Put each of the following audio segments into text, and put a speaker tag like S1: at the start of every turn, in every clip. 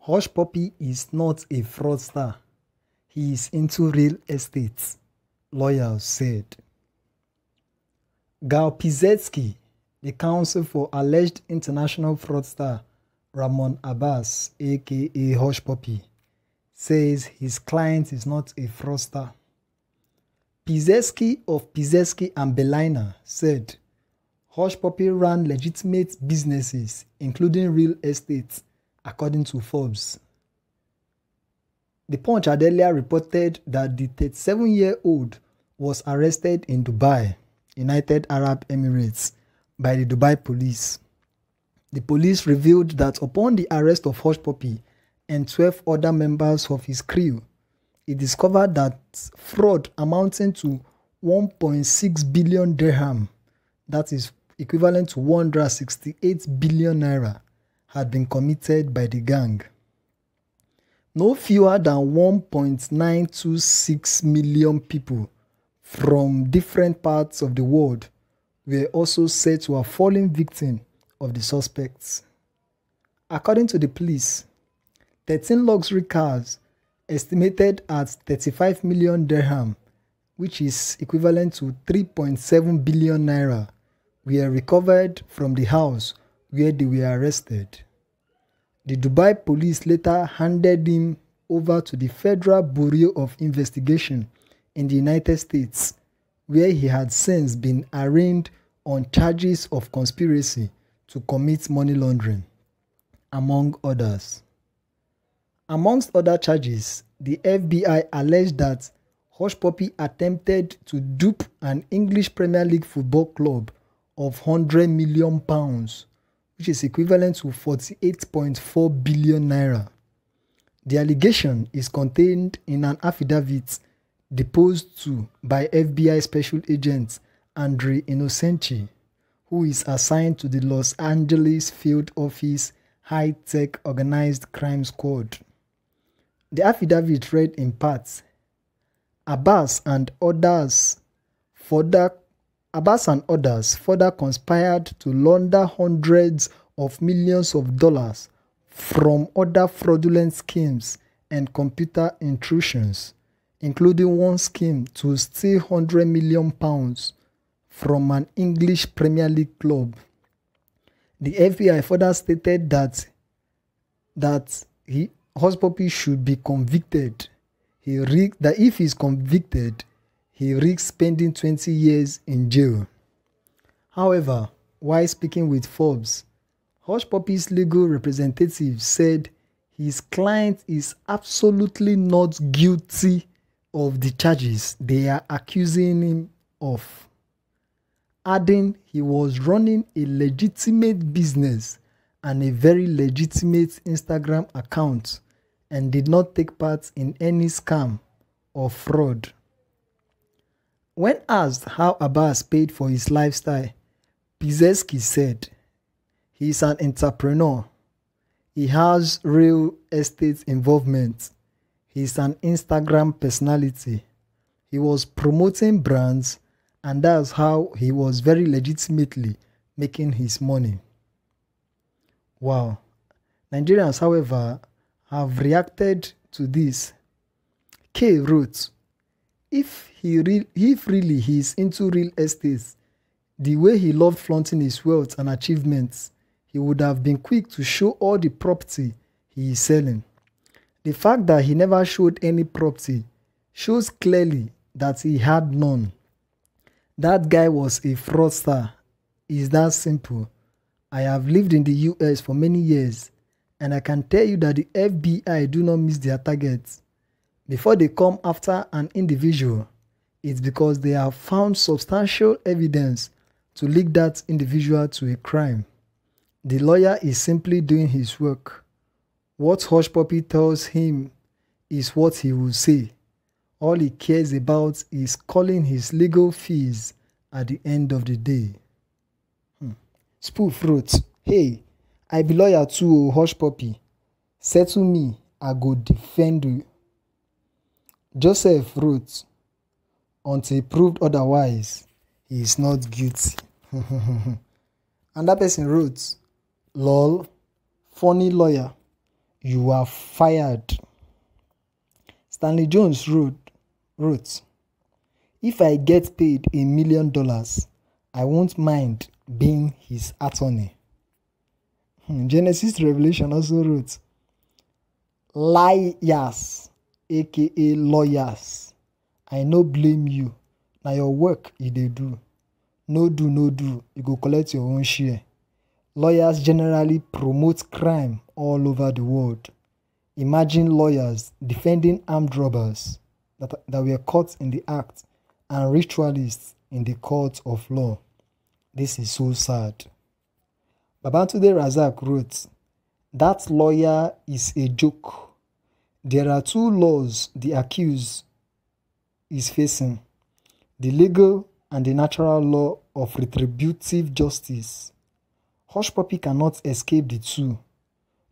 S1: Hushpuppi is not a fraudster. He is into real estate, lawyers said. Gal Pizetsky, the counsel for alleged international fraudster Ramon Abbas, aka Hushpuppi, says his client is not a fraudster. Pizetsky of Pizetsky and Belaina said Hushpuppi ran legitimate businesses, including real estate, according to Forbes. The Punch had earlier reported that the 37-year-old was arrested in Dubai, United Arab Emirates, by the Dubai police. The police revealed that upon the arrest of Hushpuppi and 12 other members of his crew, it discovered that fraud amounting to 1.6 billion dirham, that is equivalent to 168 billion naira, had been committed by the gang. No fewer than 1.926 million people from different parts of the world were also said to have fallen victim of the suspects. According to the police, 13 luxury cars estimated at 35 million dirham, which is equivalent to 3.7 billion naira, were recovered from the house where they were arrested. The Dubai police later handed him over to the Federal Bureau of Investigation in the United States, where he had since been arraigned on charges of conspiracy to commit money laundering, among others. Amongst other charges, the FBI alleged that Hushpuppi attempted to dupe an English Premier League football club of £100 million, which is equivalent to 48.4 billion naira. The allegation is contained in an affidavit deposed to by FBI Special Agent Andre Innocenti, who is assigned to the Los Angeles Field Office High-Tech Organized Crime Squad. The affidavit read in part, Abbas and others further conspired to launder hundreds of millions of dollars from other fraudulent schemes and computer intrusions, including one scheme to steal £100 million from an English Premier League club. The FBI further stated that Hushpuppi should be convicted. That if he is convicted, he risks spending 20 years in jail. However, while speaking with Forbes, Hushpuppi's legal representative said his client is absolutely not guilty of the charges they are accusing him of, adding he was running a legitimate business and a very legitimate Instagram account and did not take part in any scam or fraud. When asked how Abbas paid for his lifestyle, Pizetsky said, he is an entrepreneur. He has real estate involvement. He is an Instagram personality. He was promoting brands, and that's how he was very legitimately making his money. Wow. Nigerians, however, have reacted to this. K wrote, if really he is into real estate, the way he loved flaunting his wealth and achievements, he would have been quick to show all the property he is selling. The fact that he never showed any property shows clearly that he had none. That guy was a fraudster. It's that simple. I have lived in the US for many years, and I can tell you that the FBI do not miss their targets. Before they come after an individual, it's because they have found substantial evidence to link that individual to a crime. The lawyer is simply doing his work. What Hushpuppi tells him is what he will say. All he cares about is calling his legal fees at the end of the day. Spoof wrote, hey, I be lawyer too, Hushpuppi. Settle me, I go defend you. Joseph wrote, until proved otherwise, he is not guilty. And that person wrote, lol, funny lawyer. You are fired. Stanley Jones wrote, if I get paid $1 million, I won't mind being his attorney. Genesis Revelation also wrote, liars, aka lawyers, I no blame you. Now your work you dey do. No do, you go collect your own share. Lawyers generally promote crime all over the world. Imagine lawyers defending armed robbers that were caught in the act and ritualists in the court of law. This is so sad. Babatunde Razak wrote, that lawyer is a joke. There are two laws the accused is facing, the legal and the natural law of retributive justice. Hushpuppi cannot escape the two.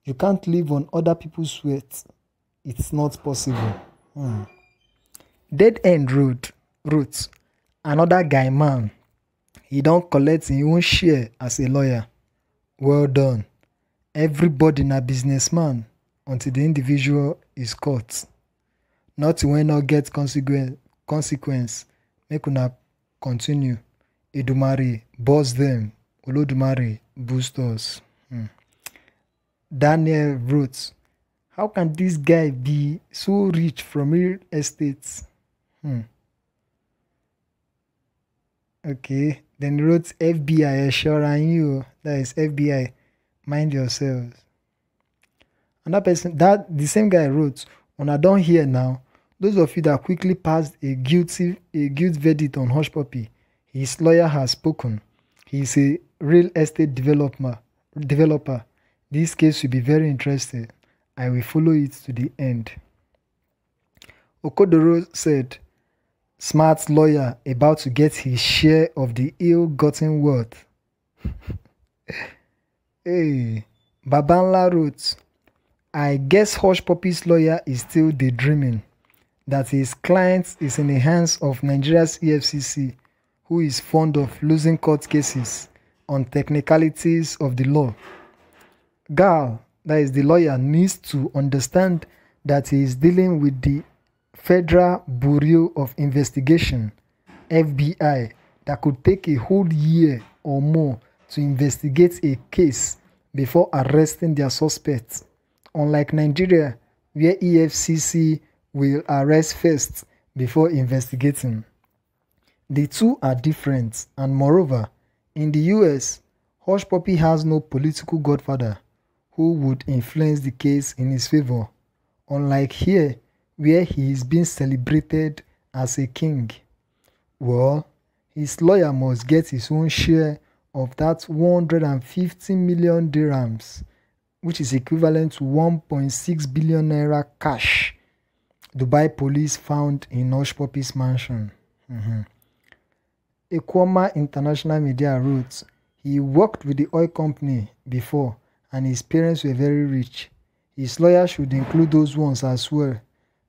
S1: You can't live on other people's sweat. It's not possible. Dead End wrote, another guy man, he don't collect his own share as a lawyer. Well done. Everybody na businessman until the individual is caught. Not when not get consequence. Make una continue. Edumare, boss them. Olodumare, boost us. Daniel wrote, how can this guy be so rich from real estate? Okay, then he wrote FBI assuring you, that is FBI, mind yourselves. And that person, the same guy wrote, when I don't hear now, those of you that quickly passed a guilt verdict on Hushpuppi, his lawyer has spoken. He is a real estate developer. This case will be very interesting. I will follow it to the end. Okodoro said, smart lawyer about to get his share of the ill-gotten wealth. Hey, Babanla wrote, I guess Hushpuppi's lawyer is still daydreaming that his client is in the hands of Nigeria's EFCC, who is fond of losing court cases on technicalities of the law. Gal, that is the lawyer, needs to understand that he is dealing with the Federal Bureau of Investigation, FBI, that could take a whole year or more to investigate a case before arresting their suspects. Unlike Nigeria, where EFCC will arrest first before investigating. The two are different, and moreover, in the US, Hushpuppi has no political godfather who would influence the case in his favor, unlike here, where he is being celebrated as a king. Well, his lawyer must get his own share of that 150 million dirhams, which is equivalent to 1.6 billion naira cash Dubai police found in Hushpuppi's mansion. Ekwoma International Media wrote, he worked with the oil company before and his parents were very rich. His lawyer should include those ones as well.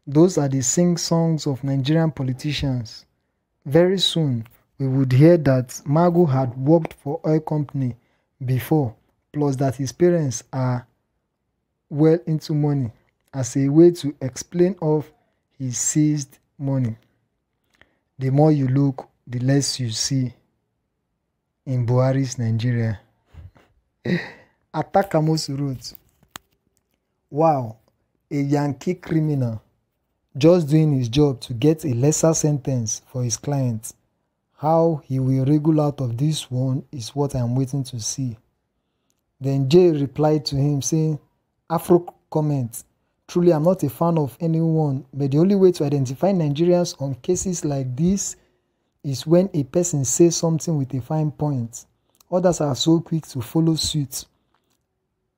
S1: Those are the sing-songs of Nigerian politicians. Very soon, we would hear that Magu had worked for oil company before, plus that his parents are well into money, as a way to explain off his seized money. The more you look, the less you see in Buhari's Nigeria. Atakamosu wrote, wow, a Yankee criminal just doing his job to get a lesser sentence for his client. How he will wriggle out of this one is what I am waiting to see. Then Jay replied to him saying, Afro comment, truly I'm not a fan of anyone, but the only way to identify Nigerians on cases like this is when a person says something with a fine point. Others are so quick to follow suit.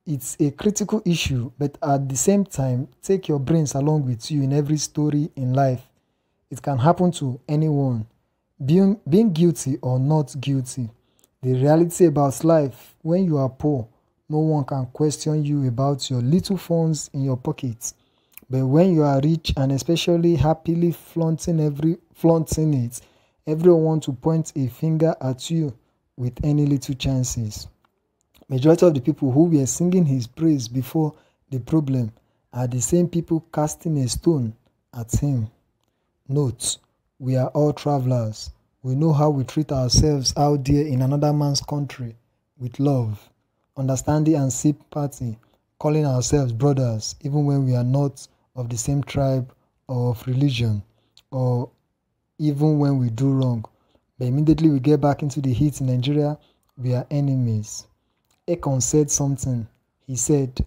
S1: It's a critical issue, but at the same time, take your brains along with you in every story in life. It can happen to anyone, being guilty or not guilty. The reality about life, when you are poor, no one can question you about your little funds in your pockets. But when you are rich and especially happily flaunting it, everyone wants to point a finger at you with any little chances. Majority of the people who were singing his praise before the problem are the same people casting a stone at him. Note: we are all travelers. We know how we treat ourselves out there in another man's country with love, understanding and sympathy, calling ourselves brothers even when we are not of the same tribe or of religion, or even when we do wrong. But immediately we get back into the heat in Nigeria, we are enemies. Akon said something. He said,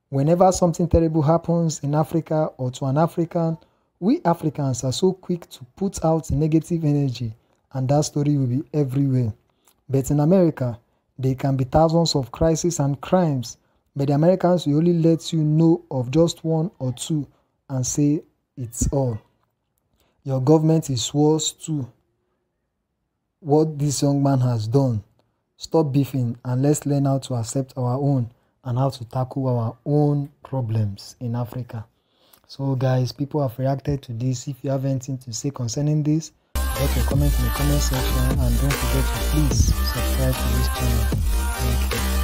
S1: whenever something terrible happens in Africa or to an African, we Africans are so quick to put out negative energy, and that story will be everywhere. But in America, there can be thousands of crises and crimes, but the Americans will only let you know of just one or two and say it's all. Your government is worse too. What this young man has done. Stop beefing and let's learn how to accept our own and how to tackle our own problems in Africa. So guys, people have reacted to this. If you have anything to say concerning this, drop your comment in the comment section and don't forget to please subscribe to this channel. Thank you.